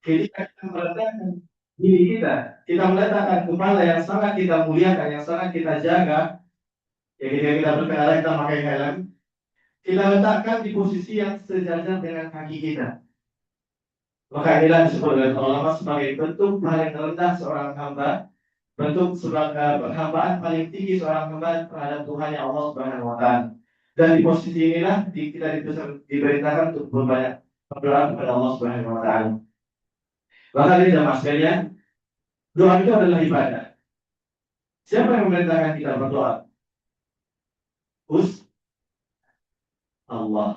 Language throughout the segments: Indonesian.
Ketika kita meletakkan diri kita, kita meletakkan kepala yang sangat kita muliakan, yang sangat kita jaga, ya ketika kita berkendara kita pakai helm, kita letakkan di posisi yang sejajar dengan kaki kita. Maka inilah disebut oleh ulama sebagai bentuk paling rendah seorang hamba, bentuk sebagai penghambaan paling tinggi seorang hamba terhadap Tuhan yang Allah Subhanahu wa Ta'ala. Dan di posisi inilah kita diperintahkan untuk berbanyak berdoa kepada Allah Subhanahu wa Ta'ala. Maka ini jamaah sekalian, doa itu adalah ibadah. Siapa yang memerintahkan kita berdoa? Allah.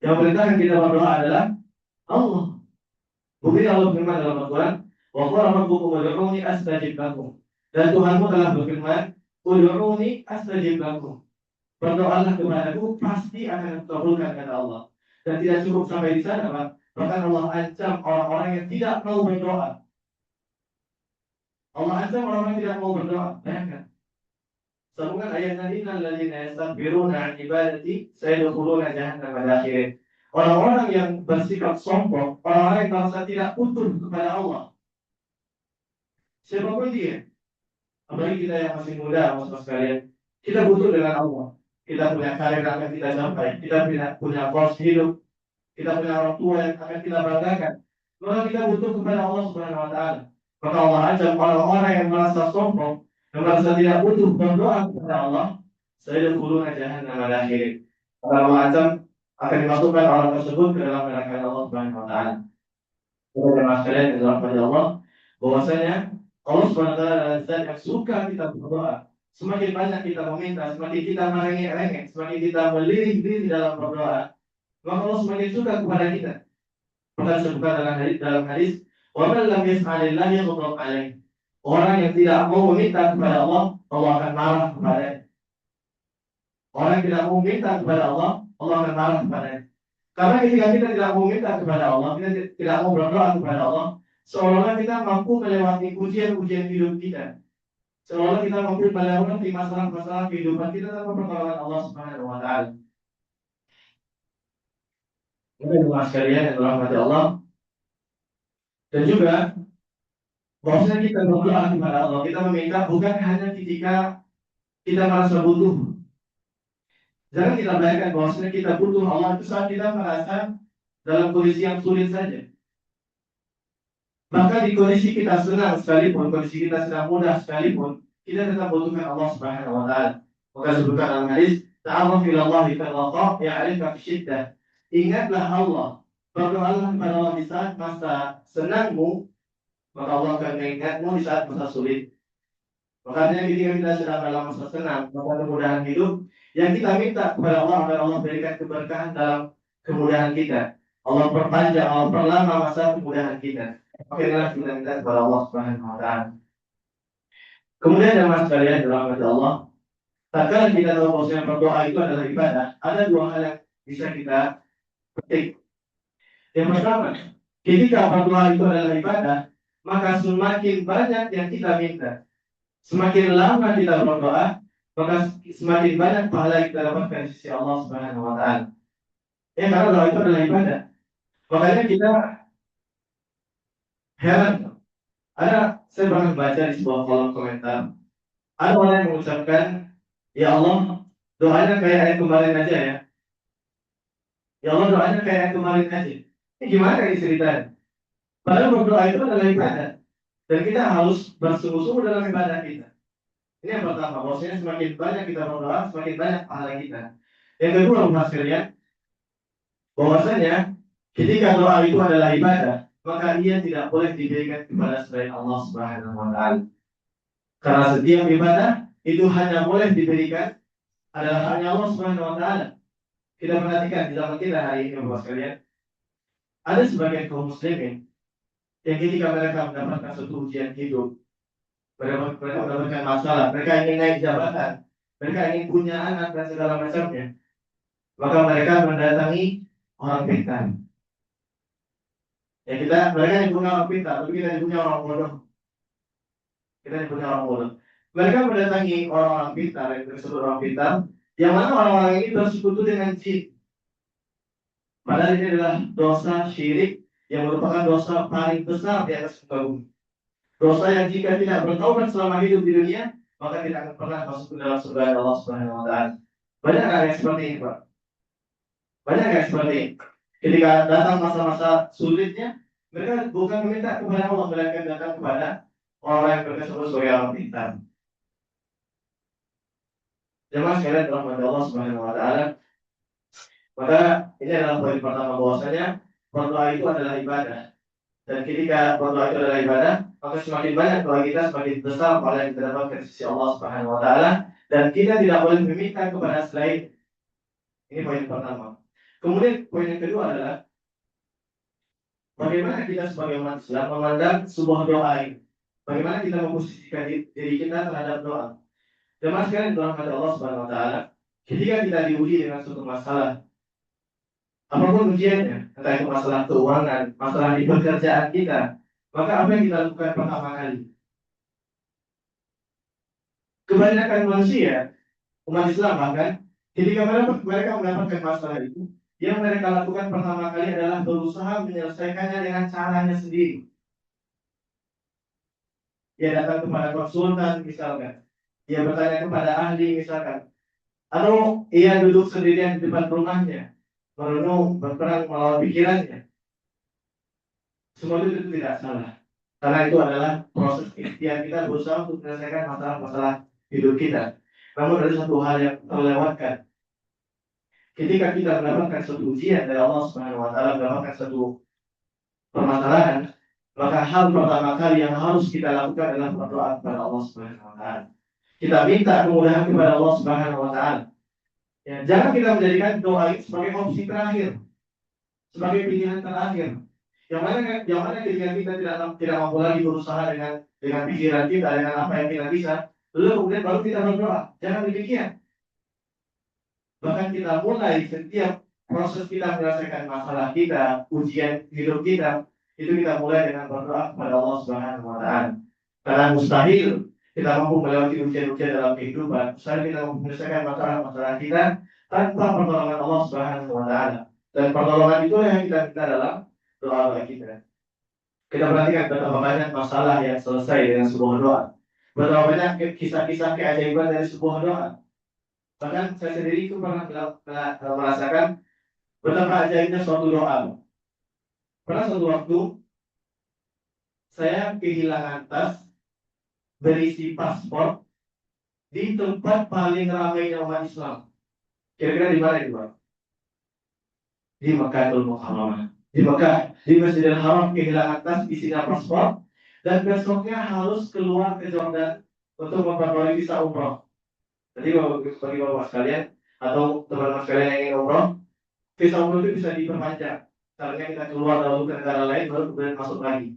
Yang memerintahkan kita berdoa adalah Allah. Bukti Allah firman dalam Al-Quran, wa qala rabbukum ud'uuni astajib lakum. Dan Tuhanmu telah berfirman, ud'uuni astajib lakum. Berdoalah kepadaku, pasti akan dikabulkan kata Allah. Dan tidak cukup sampai di sana, Pak. Bahkan Allah ancam orang-orang yang tidak mau berdoa. Allah ancam orang-orang yang tidak mau berdoa. Bayangkan. Sambungan ayat tadi, alladzina yastakbiruna 'an ibadati sayadkhuluna jahannama dakhirin. Orang-orang yang bersikap sombong, orang-orang yang merasa tidak utuh kepada Allah. Siapapun dia, apalagi kita yang masih muda, mas-mas sekalian, kita butuh dengan Allah. Kita punya karir yang akan kita capai, kita punya kos hidup, kita punya orang tua yang akan kita banggakan. Maka kita butuh kepada Allah Subhanahu wa Ta'ala. Maka Allah ajak orang-orang yang merasa sombong, yang merasa tidak butuh berdoa kepada Allah, sayadkhuluna jahannama dakhirin. Kalau Allah ajak akan dimasukkan orang tersebut ke dalam neraka Allah Subhanahu wa Ta'ala. Kita jemaah sekalian yang dirahmati Allah, bahwasanya Allah Subhanahu wa Ta'ala adalah zat yang suka kita berdoa. Semakin banyak kita meminta, semakin kita merengek-rengek, semakin kita melirik diri dalam berdoa, maka Allah semakin suka kepada kita. Maka disebutkan dalam hadis, wa man lam yas'alillahi yaghdab alaih. Orang yang tidak mau meminta kepada Allah, Allah akan marah kepadanya. Orang yang tidak mau meminta kepada Allah, Allah akan marah kepadanya. Karena ketika kita tidak mau minta kepada Allah, kita tidak mau berdoa kepada Allah, seolah-olah kita mampu melewati ujian-ujian hidup kita. Seolah-olah kita mampu melewati masalah-masalah kehidupan kita tanpa pertolongan Allah Subhanahu wa Ta'ala. Ini jemaah sekalian yang dirahmati Allah. Dan juga bahwasanya kita berdoa kepada Allah, kita meminta bukan hanya ketika kita merasa butuh. Jangan kita bayangkan bahwasanya kita butuh Allah itu saat kita merasa dalam kondisi yang sulit saja. Maka di kondisi kita senang sekalipun, kondisi kita sedang mudah sekalipun, kita tetap butuhkan Allah Subhanahu wa Ta'ala. Maka sebutkan dalam hadis, ta'arraf ila Allah fi raqa ya'rifka fi syiddah. Ingatlah Allah, berdoalah kepada Allah di saat masa senangmu, maka Allah akan mengingatmu di saat masa sulit. Makanya ketika kita sedang dalam masa senang, maka kemudahan hidup, yang kita minta kepada Allah agar Allah berikan keberkahan dalam kemudahan kita. Allah perpanjang, Allah perlama masa kemudahan kita. Inilah kita minta kepada Allah Subhanahu wa Ta'ala. Kemudian jemaah sekalian dirahmati Allah, tatkala kita tahu bahwasanya berdoa itu adalah ibadah, ada dua hal yang bisa kita petik. Yang pertama, ketika berdoa itu adalah ibadah, maka semakin banyak yang kita minta. Semakin lama kita berdoa, maka semakin banyak pahala yang kita dapatkan di sisi Allah Subhanahu wa Ta'ala. Ya, karena doa itu adalah ibadah. Makanya kita heran. Saya pernah baca di sebuah kolom komentar, ada orang yang mengucapkan, ya Allah, doanya kayak ayat kemarin aja ya. Ya Allah, doanya kayak ayat kemarin aja. Ini gimana ini ceritanya? Padahal berdoa itu adalah ibadah. Dan kita harus bersungguh-sungguh dalam ibadah kita. Ini yang pertama, bahwasanya semakin banyak kita berdoa, semakin banyak pahala kita. Yang kedua, sekalian, bahwasanya ketika doa itu adalah ibadah, maka ia tidak boleh diberikan kepada selain Allah Subhanahu wa Ta'ala. Karena setiap ibadah itu hanya boleh diberikan adalah hanya Allah Subhanahu wa Ta'ala. Kita perhatikan di zaman kita hari ini, Bapak sekalian, ada sebagian kaum muslimin yang ketika mereka mendapatkan suatu ujian hidup, mereka mendapatkan masalah, mereka ingin naik jabatan, mereka ingin punya anak dan segala macamnya, maka mereka mendatangi orang pintar. Ya mereka yang punya orang pintar, tapi kita yang punya orang bodoh. Kita yang punya orang bodoh. Mereka mendatangi orang-orang pintar, yang disebut orang pintar, yang mana orang-orang ini bersekutu dengan jin. Padahal ini adalah dosa syirik yang merupakan dosa paling besar di atas muka bumi. Dosa yang jika tidak bertaubat selama hidup di dunia, maka tidak akan pernah masuk ke dalam surga Allah Subhanahu wa taala. Banyak nggak yang seperti ini, Pak? Banyak yang seperti ini. Ketika datang masa-masa sulitnya, mereka bukan meminta kepada Allah, melainkan datang kepada orang yang mereka sebut sebagai orang pintar. Jemaah sekalian dirahmati Allah Subhanahu wa taala, maka ini adalah poin pertama bahwasanya berdoa itu adalah ibadah. Dan ketika berdoa itu adalah ibadah, maka semakin banyak doa kita, semakin besar pahala yang kita dapatkan di sisi Allah Subhanahu wa taala, dan kita tidak boleh meminta kepada selain. Ini poin pertama. Kemudian poin yang kedua adalah bagaimana kita sebagai umat Islam memandang sebuah doa ini. Bagaimana kita memposisikan diri kita terhadap doa. Jemaah sekalian dirahmati Allah Subhanahu wa taala, ketika kita diuji dengan suatu masalah, apapun ujiannya, entah itu masalah keuangan, masalah di pekerjaan kita, maka apa yang kita lakukan pertama kali? Kebanyakan manusia, umat Islam bahkan, ketika mereka mendapatkan masalah itu, yang mereka lakukan pertama kali adalah berusaha menyelesaikannya dengan caranya sendiri. Dia datang kepada konsultan misalkan, dia bertanya kepada ahli misalkan, atau ia duduk sendirian di depan rumahnya, merenung, berperang melawan pikirannya. Semua itu tidak salah. Karena itu adalah proses ikhtiar kita berusaha untuk menyelesaikan masalah-masalah hidup kita. Namun ada satu hal yang terlewatkan. Ketika kita mendapatkan suatu ujian dari Allah Subhanahu wa taala, mendapatkan suatu permasalahan, maka hal pertama kali yang harus kita lakukan adalah berdoa kepada Allah Subhanahu wa taala. Kita minta kemudahan kepada Allah Subhanahu wa taala. Ya, jangan kita menjadikan doa itu sebagai opsi terakhir, sebagai pilihan terakhir. Yang mana ketika kita tidak mampu lagi berusaha dengan pikiran kita, dengan apa yang kita bisa, lalu kemudian baru kita berdoa. Jangan demikian. Bahkan kita mulai setiap proses kita menyelesaikan masalah kita, ujian hidup kita, itu kita mulai dengan berdoa kepada Allah Subhanahu wa taala. Karena mustahil kita mampu melewati ujian-ujian dalam kehidupan, mustahil kita mampu menyelesaikan masalah-masalah kita tanpa pertolongan Allah Subhanahu wa taala. Dan pertolongan itu yang kita minta dalam doa kita. Kita perhatikan betapa banyak masalah yang selesai dengan sebuah doa. Betapa banyak kisah-kisah keajaiban dari sebuah doa. Bahkan saya sendiri itu pernah merasakan betapa ajaibnya suatu doa. Pernah suatu waktu saya kehilangan tas berisi paspor di tempat paling ramainya umat Islam. Kira-kira di mana itu, Pak? Di Mekahul Mukarramah. Di Mekah, di Masjidil Haram, kehilangan tas isinya paspor, dan besoknya harus keluar ke Jordan untuk memperoleh visa umroh. Jadi bagi bapak sekalian atau teman-teman sekalian yang ingin umroh, visa umroh itu bisa diperpanjang. Caranya kita keluar dahulu ke negara lain, baru kemudian masuk lagi.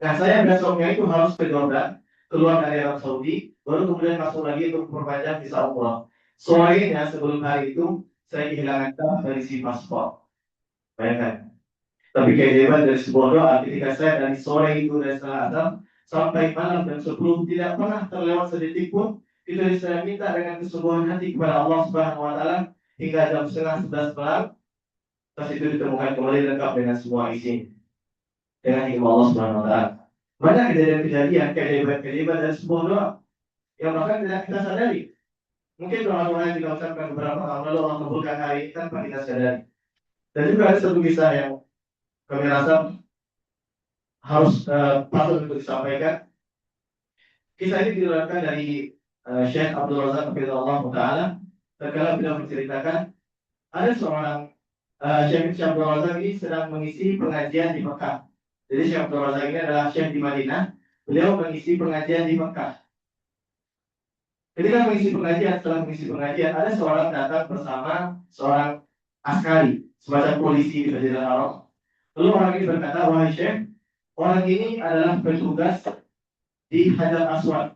Nah, saya besoknya itu harus ke Jordan, keluar dari Arab Saudi, baru kemudian masuk lagi untuk memperpanjang visa umroh. Sorenya sebelum hari itu, saya kehilangan tas dari si paspor. Bayangkan. Tapi keajaiban dari sebuah doa ketika saya dari sore itu dari setengah asar sampai malam dan sebelum tidak pernah terlewat sedetik pun itu saya minta dengan kesungguhan hati kepada Allah Subhanahu wa taala hingga jam 10:30 malam tas itu ditemukan kembali lengkap dengan semua isinya dengan hikmah Allah Subhanahu wa taala. Banyak kejadian-kejadian keajaiban dari sebuah doa yang bahkan tidak kita sadari. Mungkin doa-doa yang kita ucapkan beberapa tahun lalu Allah kabulkan hari ini tanpa kita sadari. Dan juga ada satu kisah yang kami rasa harus patut untuk disampaikan. Kisah ini diriwayatkan dari Syekh Abdul Razak Hafizahullah Ta'ala. Terkala beliau menceritakan ada seorang Syekh Abdul Razak ini sedang mengisi pengajian di Mekah. Jadi Syekh Abdul Razak ini adalah Syekh di Madinah. Beliau mengisi pengajian di Mekah. Ketika mengisi pengajian, setelah mengisi pengajian, ada seorang datang bersama seorang askari, semacam polisi di Masjidil Haram. Lalu orang ini berkata, wahai Syekh, orang ini adalah petugas di Hajar Aswad.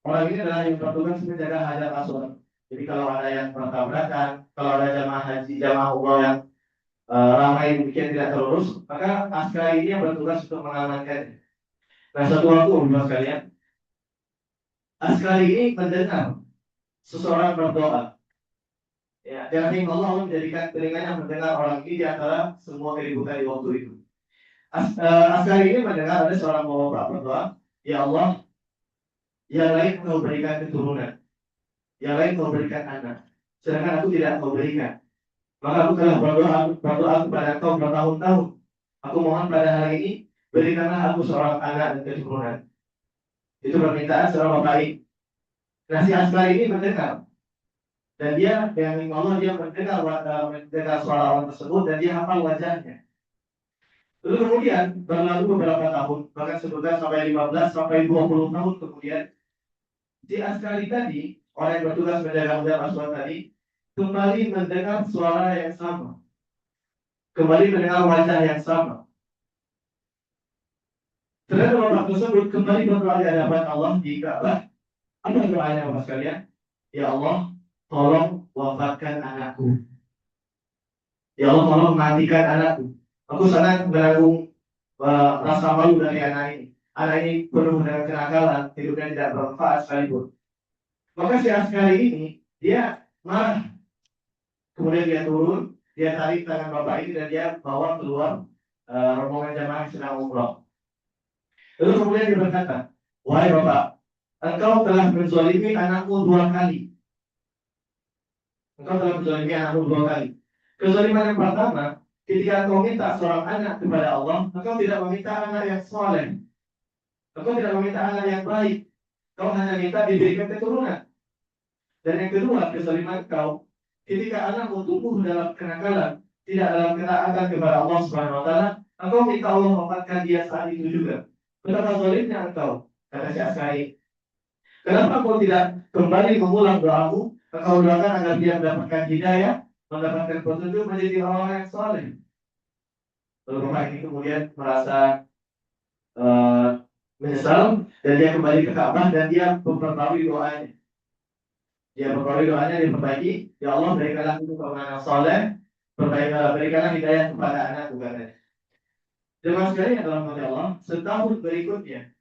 Orang ini adalah yang bertugas menjaga Hajar Aswad. Jadi kalau ada yang bertabrakan, kalau ada jamaah haji, jamaah umroh yang ramai demikian tidak terurus, maka askari ini yang bertugas untuk mengamankan. Nah, satu waktu Bapak sekalian, askari ini mendengar seseorang berdoa. Ya, dan Allah menjadikan telinganya mendengar orang ini di antara semua keributan di waktu itu. Askari ini mendengar ada seorang bapak berdoa, ya Allah, yang lain kau berikan keturunan, yang lain kau berikan anak, sedangkan aku tidak kau berikan. Maka aku telah berdoa kepada kau bertahun-tahun. Aku mohon pada hari ini, berikanlah aku seorang anak dan keturunan. Itu permintaan seorang bapak ini. Nah, si Askari ini mendengar, dan dia dengan Allah dia mendengar suara orang tersebut dan dia hafal wajahnya. Lalu kemudian berlalu beberapa tahun, bahkan sebutkan sampai 15 sampai 20 tahun kemudian, si Askari tadi, orang yang bertugas menjaga Hajar Aswad tadi, kembali mendengar suara yang sama, kembali mendengar wajah yang sama. Ternyata bapak tersebut kembali berdoa di hadapan Allah di Ka'bah. Apa doanya bapak sekalian? Ya Allah, tolong wafatkan anakku. Ya Allah, tolong matikan anakku. Aku sangat menanggung rasa malu dari anak ini. Anak ini penuh dengan kenakalan, hidupnya tidak bermanfaat sekalipun. Maka si Askari ini, dia marah. Kemudian dia turun, dia tarik tangan bapak ini dan dia bawa keluar rombongan jamaah yang sedang umroh. Lalu kemudian dia berkata, wahai bapak, engkau telah menzalimi anakmu 2 kali. Engkau telah menzalimi anakmu 2 kali. Kezaliman yang pertama, ketika engkau minta seorang anak kepada Allah, engkau tidak meminta anak yang soleh. Engkau tidak meminta anak yang baik. Kau hanya minta diberikan keturunan. Dan yang kedua, kezaliman kau, ketika anakmu tumbuh dalam kenakalan, tidak dalam ketaatan kepada Allah Subhanahu wa taala, engkau minta Allah mewafatkan dia saat itu juga. Betapa zalimnya engkau, kata si Askari. Kenapa kau tidak kembali mengulang doamu? Engkau doakan agar dia mendapatkan hidayah, mendapatkan petunjuk menjadi orang yang saleh. Lalu bapak ini kemudian merasa menyesal dan dia kembali ke Ka'bah dan dia memperbarui doanya. Dia memperbarui doanya, dia perbaiki. Ya Allah, berikanlah aku keturunan yang saleh, berikanlah hidayah kepada anakku katanya. Jemaah sekalian dalam hati Allah, setahun berikutnya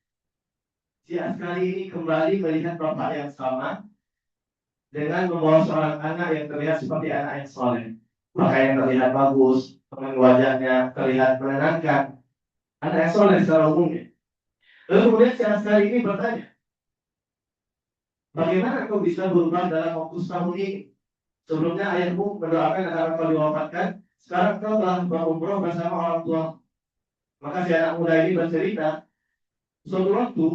si Askari ini kembali melihat bapak yang sama dengan membawa seorang anak yang terlihat seperti anak yang soleh, pakaian terlihat bagus, dengan wajahnya terlihat menenangkan, anak yang soleh secara umumnya. Lalu kemudian si Askari ini bertanya, bagaimana kau bisa berubah dalam waktu setahun ini? Sebelumnya ayahmu mendoakan agar kau diwafatkan, sekarang kau telah berumroh bersama orang tua. Maka si anak muda ini bercerita, suatu waktu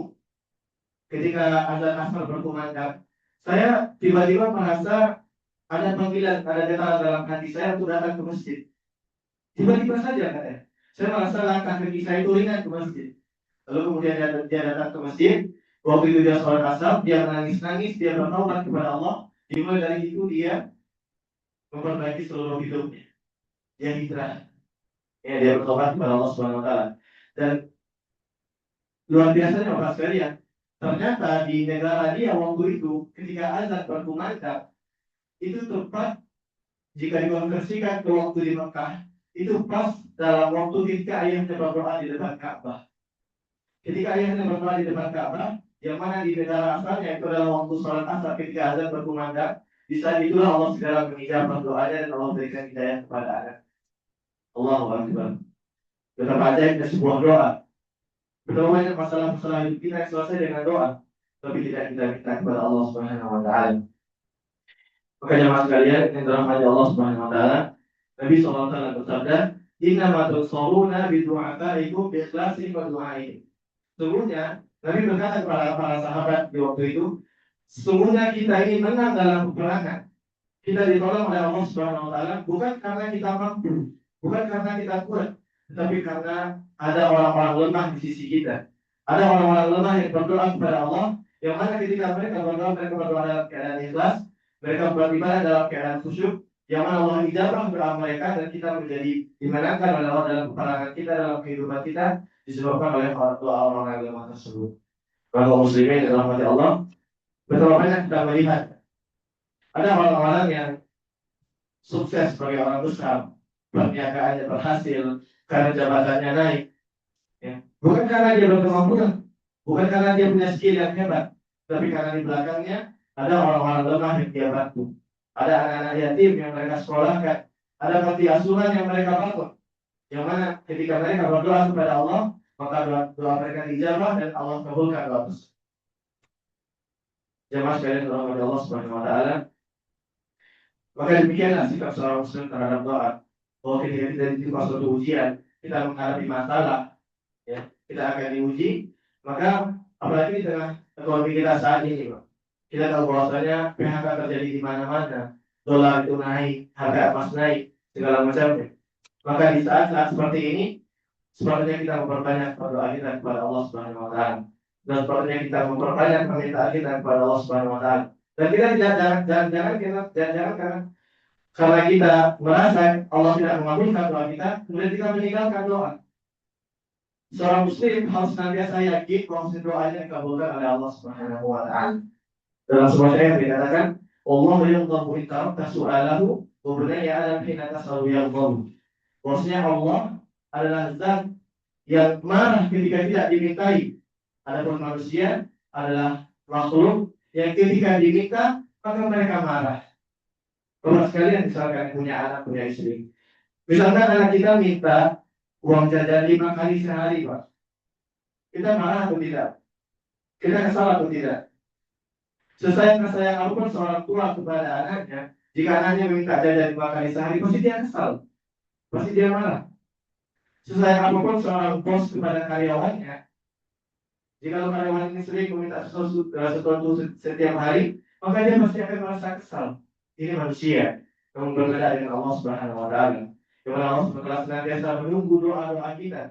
ketika azan asar berkumandang, saya tiba-tiba merasa ada panggilan, ada getaran dalam hati saya untuk datang ke masjid. Tiba-tiba saja katanya, saya merasa langkah kaki saya itu ringan ke masjid. Lalu kemudian dia datang ke masjid. Waktu itu dia sholat asar, dia menangis-nangis, dia bertaubat kepada Allah. Dimulai dari itu dia memperbaiki seluruh hidupnya. Dia hijrah. Ya, dia bertobat kepada Allah Subhanahu Wa Taala. Dan luar biasanya Bapak sekalian, ternyata di negara dia waktu itu ketika azan berkumandang itu tepat jika dikonversikan ke waktu di Mekah itu pas dalam waktu ketika ayahnya berdoa di depan Ka'bah. Ketika ayahnya berdoa di depan Ka'bah, yang mana di negara asalnya itu adalah waktu sholat asar ketika azan berkumandang, di saat itulah Allah segera mengijabah doanya dan Allah berikan hidayah kepada anak. Allahu Akbar. Betapa ajaibnya sebuah doa. Betapa banyak masalah-masalah hidup kita yang selesai dengan doa, tapi tidak kita minta kepada Allah Subhanahu Wa Taala. Makanya mas sekalian yang dirahmati Allah Subhanahu Wa Taala, Nabi SAW bersabda, Inna matusawuna bidu'ataikum biikhlasi wa du'ain. Sesungguhnya Nabi berkata kepada para sahabat di waktu itu, sesungguhnya kita ini menang dalam peperangan. Kita ditolong oleh Allah Subhanahu Wa Taala bukan karena kita mampu, bukan karena kita kuat, tetapi karena ada orang-orang lemah di sisi kita. Ada orang-orang lemah yang berdoa kepada Allah, yang mana ketika mereka berdoa dalam keadaan ikhlas, mereka beribadah dalam keadaan khusyuk, yang mana Allah ijabah doa mereka dan kita menjadi dimenangkan oleh Allah dalam peperangan kita, dalam kehidupan kita, disebabkan oleh doa orang yang lemah tersebut. Kalau muslimin dirahmati Allah, betapa banyak kita melihat ada orang-orang yang sukses sebagai orang besar, perniagaannya berhasil karena jabatannya naik, ya. Bukan karena dia berkemampuan, bukan karena dia punya skill yang hebat, tapi karena di belakangnya ada orang-orang lemah yang dia bantu, ada anak-anak yatim yang mereka sekolahkan, ada panti asuhan yang mereka bangun. Yang mana ketika mereka berdoa kepada Allah, maka doa mereka dijawab dan Allah kabulkan doa tersebut. Jemaah sekalian rahmati Allah Subhanahu wa taala, maka demikianlah sikap seorang muslim terhadap doa. Bahwa ketika kita ditimpa suatu ujian, kita menghadapi masalah, ya, kita akan diuji, maka apalagi di tengah ekonomi kita saat ini, Pak. Kita tahu bahwasanya PHK terjadi di mana-mana, dolar itu naik, harga emas naik, segala macamnya. Maka di saat-saat seperti ini, sepertinya kita memperbanyak doa kita kepada Allah Subhanahu wa taala. Dan sepertinya kita memperbanyak permintaan kita kepada Allah Subhanahu wa taala. Dan kita tidak jangan karena kita merasa Allah tidak mengabulkan doa kita, kemudian kita meninggalkan doa. Seorang muslim harus senantiasa yakin bahwa doanya dikabulkan oleh Allah Subhanahu wa taala. Dalam sebuah ayat dikatakan, Allah yaghdhabu in tarakta su'alahu wa bunayya adam hina tasalu yaghdhabu. Maksudnya Allah adalah zat yang marah ketika tidak dimintai. Adapun manusia adalah makhluk yang ketika diminta maka mereka marah. Bapak sekalian, misalkan punya anak, punya istri. Misalkan anak kita minta uang jajan 5 kali sehari, Pak. Kita marah atau tidak? Kita kesal atau tidak? Sesayang-kesayang apapun seorang tua kepada anaknya, jika anaknya meminta jajan 5 kali sehari, pasti dia kesal. Pasti dia marah. Sesayang apapun seorang bos kepada karyawannya, jika karyawan ini sering meminta sesuatu setiap hari, maka dia pasti akan merasa kesal. Ini manusia yang berbeda dengan Allah Subhanahu wa taala. Yang mana Allah Subhanahu senantiasa menunggu doa-doa kita.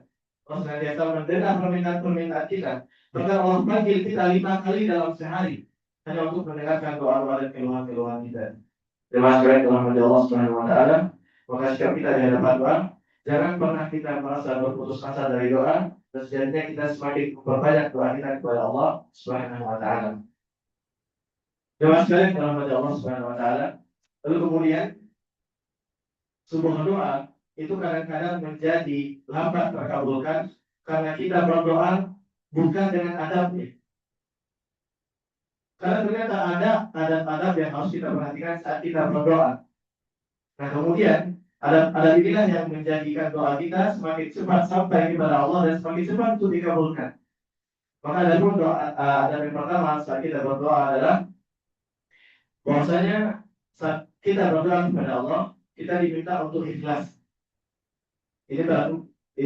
Allah senantiasa mendengar permintaan-permintaan kita. Bahkan Allah panggil kita 5 kali dalam sehari hanya untuk mendengarkan doa-doa dan keluhan-keluhan kita. Terima kasih kepada Allah Subhanahu wa taala. Maka sikap kita di hadapan doa, jangan pernah kita merasa berputus asa dari doa, dan sejatinya kita semakin memperbanyak doa kita kepada Allah Subhanahu wa taala. Terima kasih kepada Allah Subhanahu wa taala. Lalu kemudian sebuah doa itu kadang-kadang menjadi lambat terkabulkan karena kita berdoa bukan dengan adabnya. Karena ternyata ada adab-adab yang harus kita perhatikan saat kita berdoa. Nah kemudian adab inilah yang menjadikan doa kita semakin cepat sampai kepada Allah dan semakin cepat untuk dikabulkan. Maka ada pun doa adab yang pertama saat kita berdoa adalah bahwasanya saat kita berdoa kepada Allah, kita diminta untuk ikhlas. Ini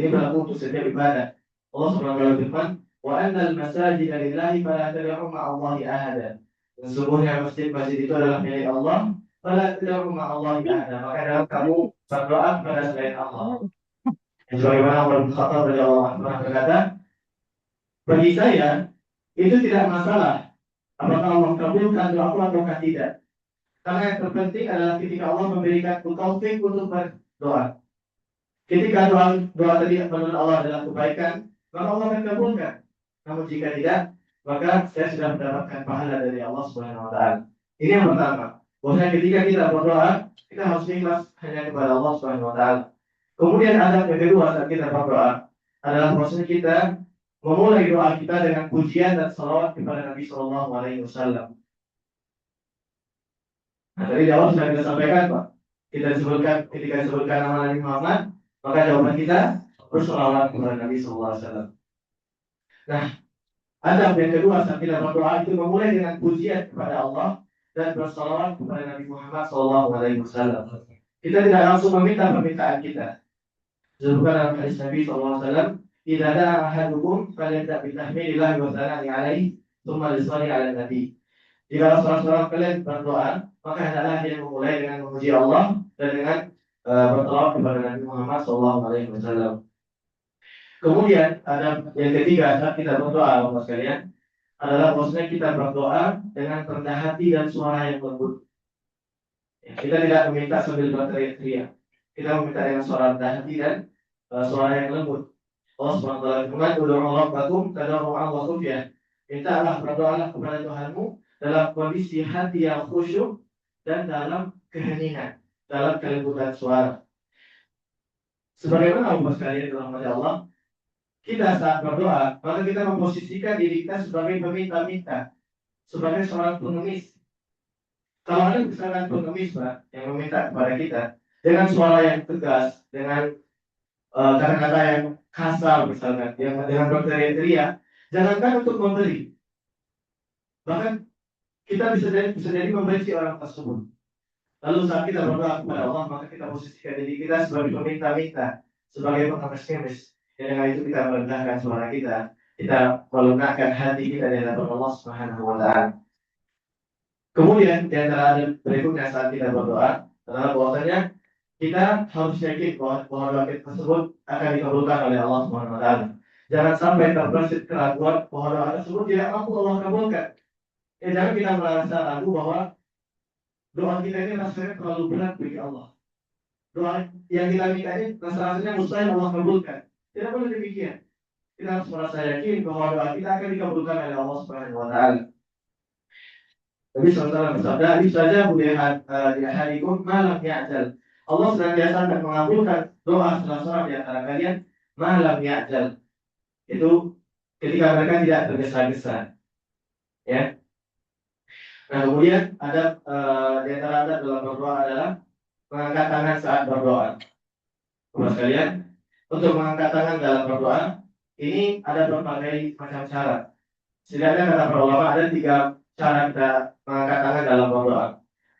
berlaku untuk setiap ibadah. Allah Subhanahu wa taala berfirman, "Wa annal masajida lillahi fala tad'u ma'allahi ahada." Sesungguhnya masjid-masjid itu adalah milik Allah, fala tad'u ma'allahi ahada. Maka dalam kamu berdoa kepada selain Allah. Sebagaimana Umar bin Khattab radhiyallahu anhu berkata, bagi saya itu tidak masalah apakah Allah kabulkan doaku atau tidak. Karena yang terpenting adalah ketika Allah memberikan taufik untuk berdoa. Ketika doa tadi menurut Allah adalah kebaikan, maka Allah akan kabulkan. Namun jika tidak, maka saya sudah mendapatkan pahala dari Allah Subhanahu wa taala. Ini yang pertama. Bahwasanya ketika kita berdoa, kita harus ikhlas hanya kepada Allah Subhanahu wa taala. Kemudian adab yang kedua saat kita berdoa adalah bahwasanya kita memulai doa kita dengan pujian dan salawat kepada Nabi Shallallahu alaihi wasallam. Nah, tadi di awal sudah kita sampaikan, Pak. Ketika disebutkan nama Nabi Muhammad, maka jawaban kita bersolawat kepada Nabi Sallallahu Alaihi Wasallam. Nah, adab yang kedua saat kita berdoa itu memulai dengan pujian kepada Allah dan bersolawat kepada Nabi Muhammad Sallallahu Alaihi Wasallam. Kita tidak langsung meminta permintaan kita. Disebutkan dalam hadis Nabi Sallallahu Alaihi Wasallam, "Idza da'a ahadukum falyabda' bi tahmidillah wa tsana'i 'alaihi, tsumma yusalli 'ala nabi." Jika salah kalian berdoa, maka hendaklah dia memulai dengan memuji Allah dan dengan bertolak kepada Nabi Muhammad SAW. Kemudian ada yang ketiga saat kita berdoa, Bapak sekalian, adalah bahwasanya kita berdoa dengan rendah hati dan suara yang lembut. Ya, kita tidak meminta sambil berteriak-teriak. Kita meminta dengan suara rendah hati dan suara yang lembut. Allah Subhanahu wa taala berfirman, "Ud'u rabbakum tadarru'an wa khufyah." Mintalah, berdoalah kepada Tuhanmu dalam kondisi hati yang khusyuk dan dalam keheningan, dalam kelembutan suara. Sebagaimana Bapak sekalian dalam Allah, kita saat berdoa, maka kita memposisikan diri kita sebagai peminta-minta, sebagai seorang pengemis. Kalau ada misalkan pengemis, Pak, yang meminta kepada kita dengan suara yang tegas, dengan kata-kata yang kasar misalkan, yang dengan berteriak-teriak, jangankan untuk memberi, bahkan kita bisa jadi membenci orang tersebut. Lalu saat kita berdoa kepada Allah, maka kita posisikan diri kita sebagai peminta-minta, sebagai pengemis-ngemis. Dan dengan itu kita merendahkan suara kita melunakkan hati kita di hadapan Allah Subhanahu wa Ta'ala. Kemudian di antara adab berikutnya saat kita berdoa adalah bahwasanya kita harus yakin bahwa doa kita tersebut akan dikabulkan oleh Allah Subhanahu wa Ta'ala. Jangan sampai terbersih keraguan bahwa doa tersebut tidak mampu Allah kabulkan. Jangan kita merasa ragu bahwa doa kita ini rasanya terlalu berat bagi Allah. Doa yang kita minta ini rasanya mustahil Allah kabulkan. Tidak boleh demikian. Kita harus merasa yakin bahwa doa kita akan dikabulkan oleh Allah Subhanahu wa Ta'ala. Nabi SAW bersabda, "Saja budihat di ahadikum malam ya'jal." Allah senantiasa akan mengabulkan doa salah seorang di antara kalian malam ya'jal. Itu ketika mereka tidak tergesa-gesa. Ya. Nah, kemudian ada di antara adab dalam berdoa adalah mengangkat tangan saat berdoa. Teman sekalian, untuk mengangkat tangan dalam berdoa ini ada berbagai macam cara. Setidaknya kata para ulama ada 3 cara kita mengangkat tangan dalam berdoa.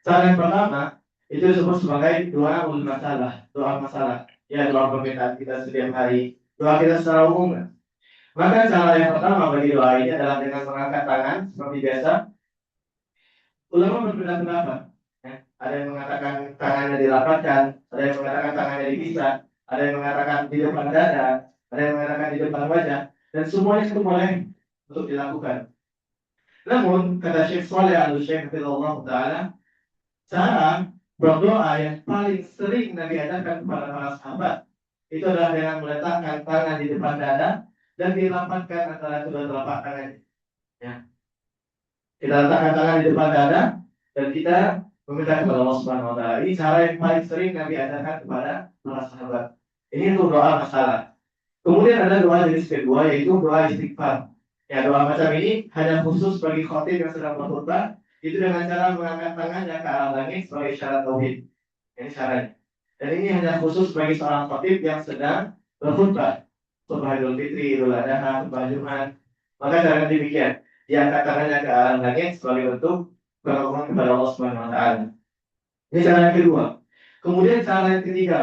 Cara yang pertama itu disebut sebagai doa masalah, doa masalah. Ya, doa permintaan kita setiap hari, doa kita secara umum. Maka cara yang pertama bagi doa ini adalah dengan mengangkat tangan seperti biasa. Ulama berbeda pendapat. Ya, ada yang mengatakan tangannya dirapatkan, ada yang mengatakan tangannya dipisah, ada yang mengatakan di depan dada, ada yang mengatakan di depan wajah, dan semuanya itu boleh untuk dilakukan. Namun kata Syekh Saleh Al-Syekh Hafizahullah Ta'ala, cara berdoa yang paling sering Nabi ajarkan kepada para sahabat itu adalah dengan meletakkan tangan di depan dada dan dirapatkan antara kedua telapak tangan. Ya. Kita letakkan tangan di depan dada dan kita meminta kepada Allah Subhanahu wa Ta'ala. Ini cara yang paling sering Nabi ajarkan kepada para sahabat. Ini untuk doa masalah. Kemudian ada doa jenis kedua, yaitu doa istighfar. Ya, doa macam ini hanya khusus bagi khatib yang sedang berkhutbah, itu dengan cara mengangkat tangannya ke arah langit sebagai syarat tauhid. Ini syaratnya. Dan ini hanya khusus bagi seorang khatib yang sedang berkhutbah. Khutbah Idul Fitri, Idul Adha, khutbah Jumat. Maka cara demikian, diangkat tangannya ke arah langit sebagai bentuk pengakuan kepada Allah Subhanahu wa Ta'ala. Ini cara yang kedua. Kemudian cara yang ketiga,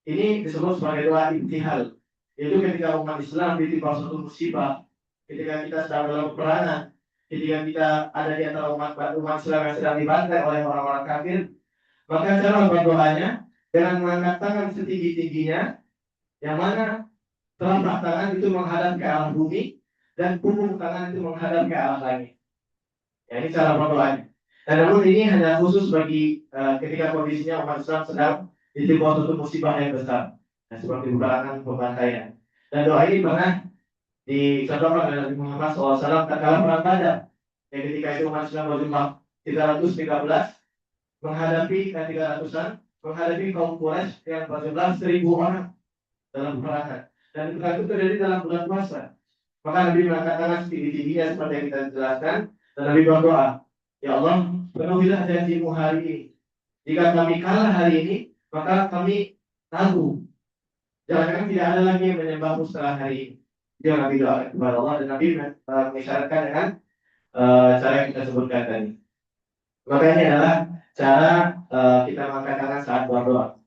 ini disebut sebagai doa ibtihal. Yaitu ketika umat Islam ditimpa suatu musibah, ketika kita sedang dalam peperangan, ketika kita ada di antara umat Islam yang sedang dibantai oleh orang-orang kafir, maka cara berdoanya dengan mengangkat tangan setinggi-tingginya, yang mana telapak tangan itu menghadap ke arah bumi dan punggung tangan itu menghadap ke arah langit. Ya, ini cara berdoanya. Dan namun ini hanya khusus bagi ketika kondisinya umat Islam sedang ditimpa suatu musibah yang besar. Nah, seperti peperangan, pembantaian. Dan doa ini pernah dicontohkan oleh Nabi Muhammad SAW tatkala perang Badar. Yang ketika itu umat Islam berjumlah 313 menghadapi 300-an menghadapi kaum Quraisy yang berjumlah 1.000 orang dalam peperangan. Dan perang itu terjadi dalam bulan puasa. Maka Nabi mengangkat tangan setinggi-tingginya seperti yang kita jelaskan dan Nabi berdoa, "Ya Allah, penuhilah janjimu hari ini. Jika kami kalah hari ini, maka kami tahu jangan tidak ada lagi yang menyembahmu setelah hari ini." Dia Nabi doa kepada Allah dan Nabi mengisyaratkan dengan cara yang kita sebutkan tadi. Maka ini adalah cara kita mengangkat tangan saat berdoa.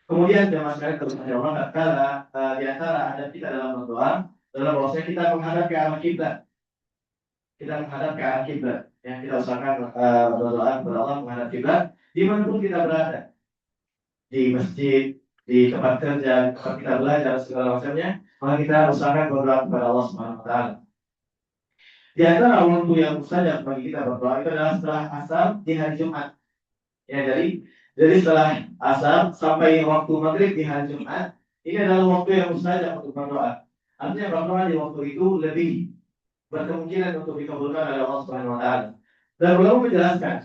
Kemudian jemaah sekalian terusnya Allah tatkala di antara adab kita dalam berdoa adalah bahwasanya kita menghadap ke arah kiblat. Kita menghadap ke arah kiblat. Yang kita usahakan berdoa kepada Allah menghadap kiblat dimanapun kita berada. Di masjid, di tempat kerja, tempat kita belajar segala macamnya, maka kita usahakan berdoa kepada Allah Subhanahu wa Ta'ala. Di antara waktu yang mustajab bagi kita berdoa itu adalah setelah asar di hari Jumat. Ya, jadi setelah asar sampai waktu maghrib di hari Jumat, ini adalah waktu yang mustajab untuk berdoa. Artinya berdoa di waktu itu lebih berkemungkinan untuk dikabulkan oleh Allah Subhanahu wa Ta'ala. Dan belum menjelaskan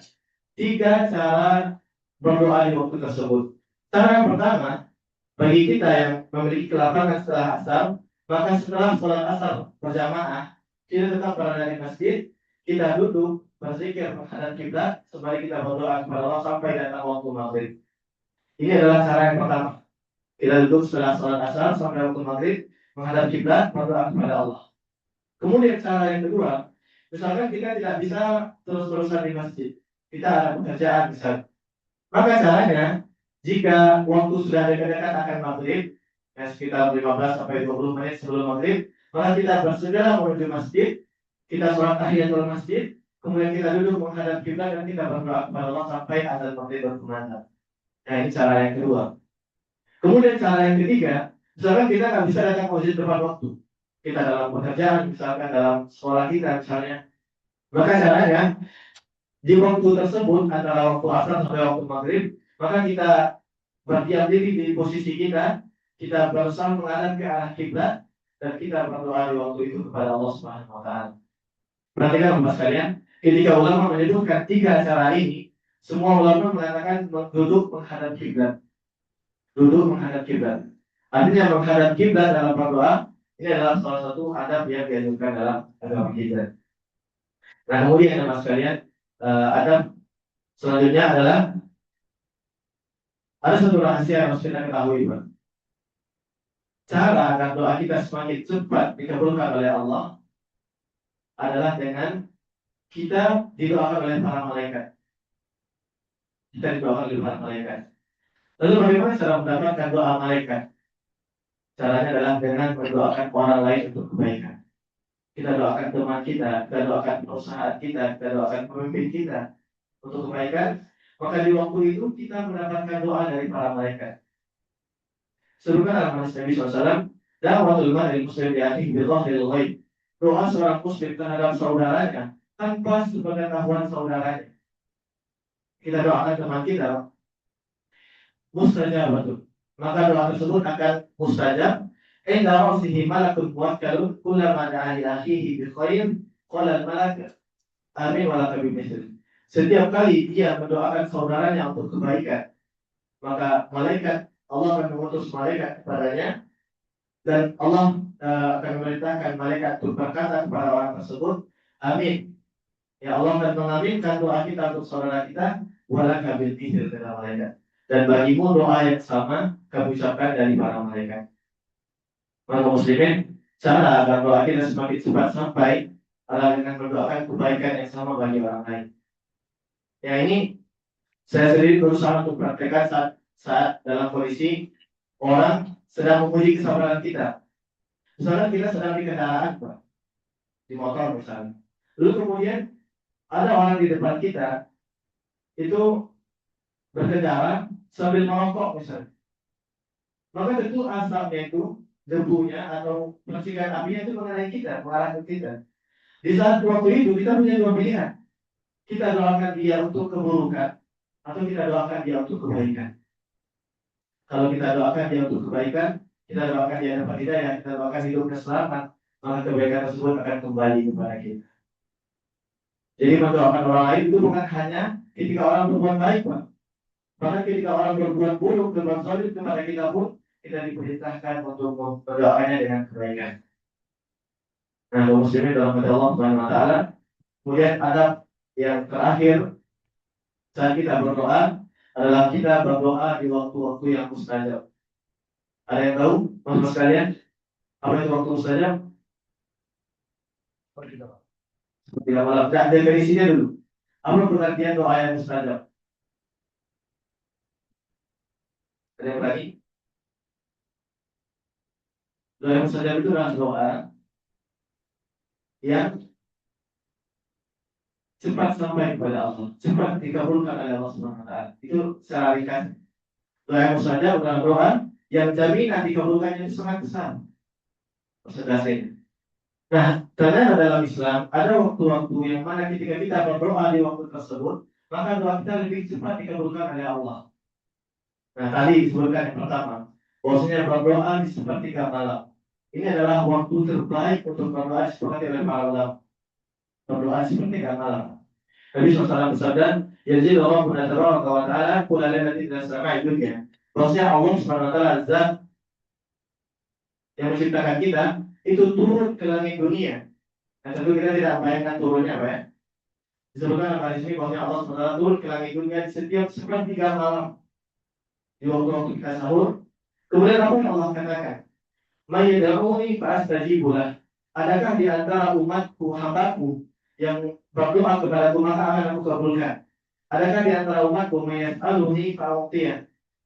3 cara berdoa di waktu tersebut. Cara yang pertama, bagi kita yang memiliki kelapangan setelah asar, maka setelah sholat asar berjamaah, kita tetap berada di masjid, kita duduk berzikir menghadap kiblat sembari kita berdoa kepada Allah sampai datang waktu maghrib. Ini adalah cara yang pertama. Kita duduk setelah sholat asar sampai waktu maghrib, menghadap kiblat, berdoa kepada Allah. Kemudian cara yang kedua, misalkan kita tidak bisa terus-terusan di masjid, kita ada pekerjaan misalnya. Maka caranya, jika waktu sudah dekat-dekat akan maghrib, ya sekitar 15 sampai 20 menit sebelum maghrib, maka kita bersegera menuju masjid, kita sholat tahiyatul masjid, kemudian kita duduk menghadap kiblat dan kita berdoa kepada Allah sampai azan maghrib berkumandang. Nah, ini cara yang kedua. Kemudian cara yang ketiga, misalkan kita nggak bisa datang ke masjid tepat waktu, kita dalam pekerjaan, misalkan dalam sekolah kita misalnya, maka caranya di waktu tersebut antara waktu asar sampai waktu maghrib, maka kita berdiam diri di posisi kita berusaha menghadap ke arah kiblat dan kita berdoa di waktu itu kepada Allah Subhanahu Wa Taala. Perhatikan Bapak sekalian, ketika ulama menyebutkan tiga cara ini, semua ulama mengatakan duduk menghadap kiblat. Duduk menghadap kiblat. Artinya menghadap kiblat dalam berdoa ini adalah salah satu adab yang dianjurkan dalam agama kita. Nah, kemudian Bapak sekalian, adab selanjutnya adalah ada satu rahasia yang harus kita ketahui, Pak. Cara agar doa kita semakin cepat dikabulkan oleh Allah adalah dengan kita didoakan oleh para malaikat. Kita didoakan oleh para malaikat. Lalu bagaimana cara mendapatkan doa malaikat? Caranya adalah dengan mendoakan orang lain untuk kebaikan. Kita doakan teman kita doakan perusahaan kita doakan pemimpin kita untuk kebaikan. Maka di waktu itu kita mendapatkan doa dari para malaikat. Sebutkan dalam hadis Nabi SAW, da'watul mar'il muslim li akhihi bi dhahril ghaib. Doa seorang muslim terhadap saudaranya tanpa sepengetahuan saudaranya. Kita doakan teman kita, mustajab betul. Maka doa tersebut akan mustajab. Inda ra'sihi malakun muwakkalun kullama da'a li akhihi bi khair qala al-malak amin wa laka bimithli. Setiap kali dia mendoakan saudaranya untuk kebaikan, maka Allah akan mengutus malaikat kepadanya dan Allah akan memerintahkan malaikat untuk berkata kepada orang tersebut, amin. Ya Allah akan mengaminkan doa kita untuk saudara kita, walaka bil mithli, kata malaikat. Dan bagimu doa yang sama kami ucapkan dari para malaikat. Maka muslimin, cara agar doa kita semakin cepat sampai adalah dengan mendoakan kebaikan yang sama bagi orang lain. Ya, ini saya sendiri berusaha untuk praktekkan saat dalam kondisi orang sedang menguji kesabaran kita. Misalnya kita sedang di kendaraan, Pak, di motor misalnya. Lalu kemudian ada orang di depan kita itu berkendara sambil merokok misalnya. Maka tentu asapnya itu, debunya atau percikan apinya itu mengenai kita, mengarah ke kita. Di saat waktu itu kita punya dua pilihan. Kita doakan dia untuk keburukan atau kita doakan dia untuk kebaikan. Kalau kita doakan dia untuk kebaikan, kita doakan dia dapat hidayah, kita doakan hidupnya selamat, maka kebaikan tersebut akan kembali kepada kita. Jadi mendoakan orang lain itu bukan hanya ketika orang berbuat baik, Pak. Bahkan ketika orang berbuat buruk, berbuat zalim kepada kita pun, kita diperintahkan untuk mendoakannya dengan kebaikan. Nah, kaum muslimin dalam hati Allah Subhanahu Wa Taala. Kemudian adab yang terakhir saat kita berdoa adalah kita berdoa di waktu-waktu yang mustajab. Ada yang tahu, maksud sekalian, apa itu waktu mustajab? Tidak malam. Nah, definisinya dulu. Apa pengertian doa yang mustajab? Ada yang lagi? Doa yang mustajab itu adalah doa yang cepat sampai kepada Allah, cepat dikabulkan oleh Allah Subhanahu Wa Taala. Itu secara ringkas. Doa yang mustajab adalah doa yang jaminan dikabulkannya itu sangat besar. Persentase. Nah, ternyata dalam Islam ada waktu-waktu yang mana ketika kita berdoa di waktu tersebut, maka doa kita lebih cepat dikabulkan oleh Allah. Nah, tadi disebutkan yang pertama, bahwasanya berdoa di sepertiga malam. Ini adalah waktu terbaik untuk berdoa seperti oleh para ulama. Berdoa di sepertiga malam. Nabi SAW bersabda, "Yazid Rabbuna tabaraka wa ta'ala kulla lailatin ila sama'i dunya." Bahwasanya Allah Subhanahu wa taala zat yang menciptakan kita itu turun ke langit dunia. Dan tentu kita tidak bayangkan turunnya, Pak, ya. Disebutkan dalam hadis ini bahwa Allah SWT turun ke langit dunia di setiap sepertiga malam. Di waktu-waktu kita sahur, Kemudian apa yang Allah katakan? Mayyad'uni fa'astajibu lah. Adakah di antara umatku, hambaku yang berdoa kepadaku maka akan aku kabulkan? Adakah di antara umatku mayas'aluni fa'u'tiyah?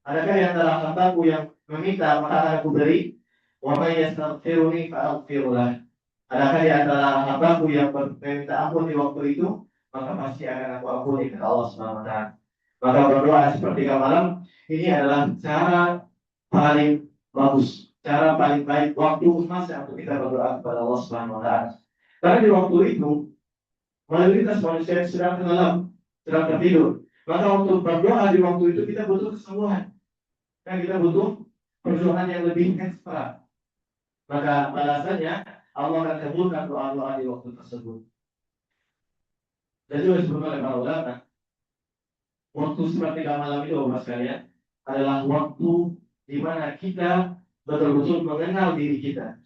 Adakah di antara hambaku yang meminta maka akan aku beri? Wa mayyastaghfiruni fa'aghfirullah. Adakah di antara hambaku yang meminta ampun di waktu itu maka pasti akan aku ampuni kata Allah Subhanahu wa taala. Maka berdoa seperti malam ini adalah cara paling bagus, cara paling baik waktu masa untuk kita berdoa kepada Allah Subhanahu wa taala. Karena di waktu itu mayoritas manusia sedang tenggelam, sedang tertidur. Maka untuk berdoa di waktu itu kita butuh kesembuhan. Dan kita butuh perjuangan yang lebih ekstra. Maka balasannya Allah akan kabulkan doa-doa di waktu tersebut. Dan juga disebutkan oleh para ulama, waktu sepertiga malam itu Bapak sekalian adalah waktu di mana kita betul-betul mengenal diri kita.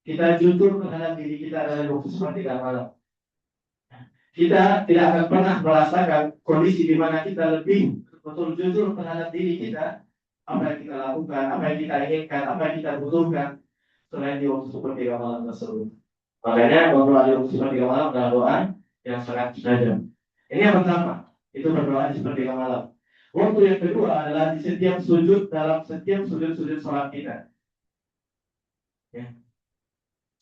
Kita jujur terhadap diri kita adalah waktu sepertiga malam. Kita tidak akan pernah merasakan kondisi di mana kita lebih betul jujur terhadap diri kita, apa yang kita lakukan, apa yang kita inginkan, apa yang kita butuhkan, selain di waktu sepertiga malam tersebut. Makanya doa di waktu sepertiga malam adalah doa yang sangat tajam. Ini yang pertama, itu berdoa di sepertiga malam. Waktu yang kedua adalah di setiap sujud, dalam setiap sujud-sujud sholat kita. Ya.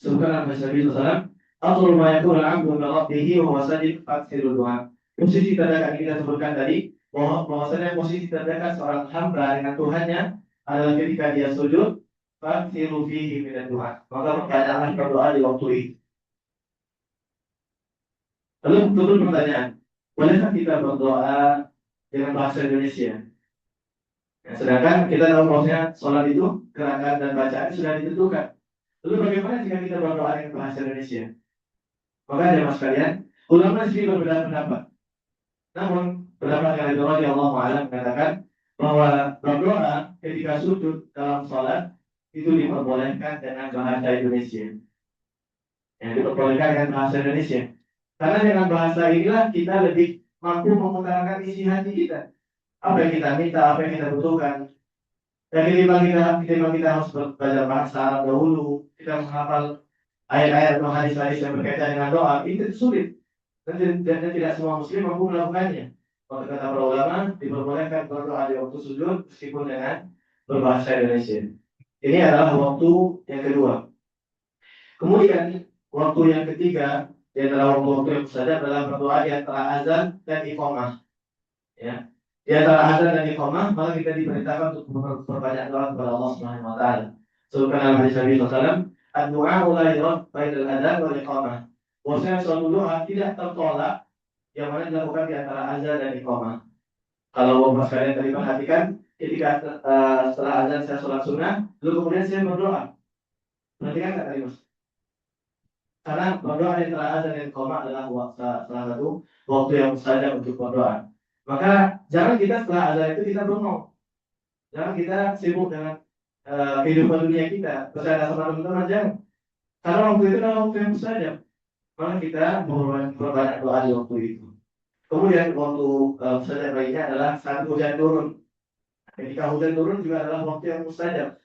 Sebutkan Nabi SAW, Atul ma yakul al-'abdu min rabbihi wa huwa sajid faksiru doa. Posisi terdekat kita sebutkan tadi, bahwasanya posisi terdekat seorang hamba dengan Tuhannya adalah ketika dia sujud, faksiru fihi min doa. Maka pertanyaan berdoa di waktu itu. Lalu betul pertanyaan, bolehkah kita berdoa dengan bahasa Indonesia? Ya, sedangkan kita tahu bahwasanya sholat itu gerakan dan bacaan sudah ditentukan. Lalu bagaimana jika kita berdoa dengan bahasa Indonesia? Maka ada mas kalian, ulama di sini berbeda pendapat. Namun pendapat yang dari Allah Taala mengatakan bahwa berdoa ketika sujud dalam sholat itu diperbolehkan dengan bahasa Indonesia. Yang diperbolehkan dengan bahasa Indonesia. Karena dengan bahasa inilah kita lebih mampu mengutarakan isi hati kita. Apa yang kita minta, apa yang kita butuhkan. Dan ketimbang kita harus belajar bahasa Arab dahulu, kita menghafal ayat-ayat atau hadis-hadis yang berkaitan dengan doa, itu sulit. Dan tidak semua muslim mampu melakukannya. Maka kata para ulama, diperbolehkan berdoa di waktu sujud meskipun dengan berbahasa Indonesia. Ini adalah waktu yang kedua. Kemudian waktu yang ketiga, di antara waktu-waktu yang mustajab adalah berdoa di antara azan dan iqamah. Ya. Di antara azan dan iqamah, maka kita diperintahkan untuk berbanyak doa kepada Allah Subhanahu wa taala. Sebutkan dalam hadis Nabi SAW, "Ad-du'a la yurad bainal adzan wal iqamah." Bahwasanya suatu doa tidak tertolak yang mana dilakukan di antara azan dan iqamah. Kalau Bapak sekalian tadi perhatikan, ketika setelah azan saya sholat sunnah, lalu kemudian saya berdoa. Perhatikan nggak tadi Mas? Karena berdoa di antara azan dan iqamah adalah salah satu waktu yang mustajab untuk berdoa. Maka jangan kita setelah azan itu kita bengong. Jangan kita sibuk dengan kehidupan dunia kita. Bersama sama teman-teman jangan. Karena waktu itu adalah waktu yang mustajab. Maka kita berbanyak doa di waktu itu. Kemudian waktu mustajab lainnya adalah saat hujan turun. Ketika hujan turun juga adalah waktu yang mustajab.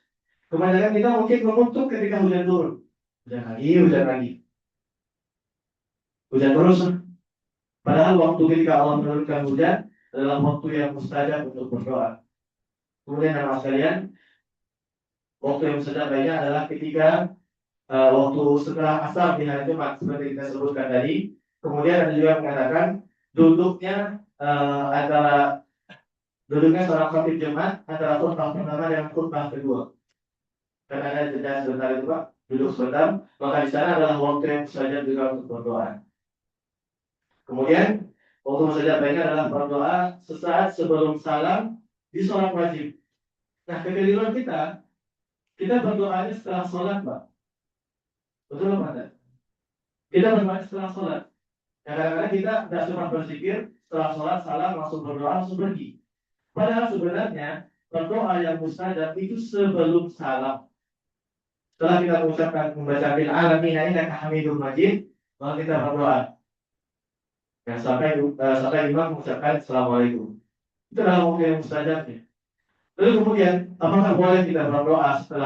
Kebanyakan kita mungkin mengutuk ketika hujan turun. Hujan lagi, hujan lagi. Hujan terus. Padahal waktu ketika Allah menurunkan hujan adalah waktu yang mustajab untuk berdoa. Kemudian nama sekalian, waktu yang mustajab lainnya adalah ketika waktu setelah asar di hari Jumat seperti kita sebutkan tadi. Kemudian ada juga mengatakan duduknya seorang khatib Jumat antara khutbah pertama dan khutbah kedua. Karena ada jeda sebentar itu Pak, duduk sebentar, maka di sana adalah waktu yang mustajab juga untuk berdoa. Kemudian waktu mustajab lainnya adalah berdoa sesaat sebelum salam di sholat wajib. Nah, kekeliruan kita berdoanya setelah sholat Pak. Betul apa tidak? Kita berdoa setelah sholat. Ya, kadang-kadang kita tidak cuma berzikir setelah sholat salam langsung berdoa langsung pergi. Padahal sebenarnya berdoa yang mustajab itu sebelum salam. Setelah kita mengucapkan membaca bil alamin innaka hamidum majid, maka kita berdoa. Ya, sampai imam mengucapkan assalamualaikum. Itu adalah waktu yang mustajabnya. Lalu kemudian, apakah boleh kita berdoa setelah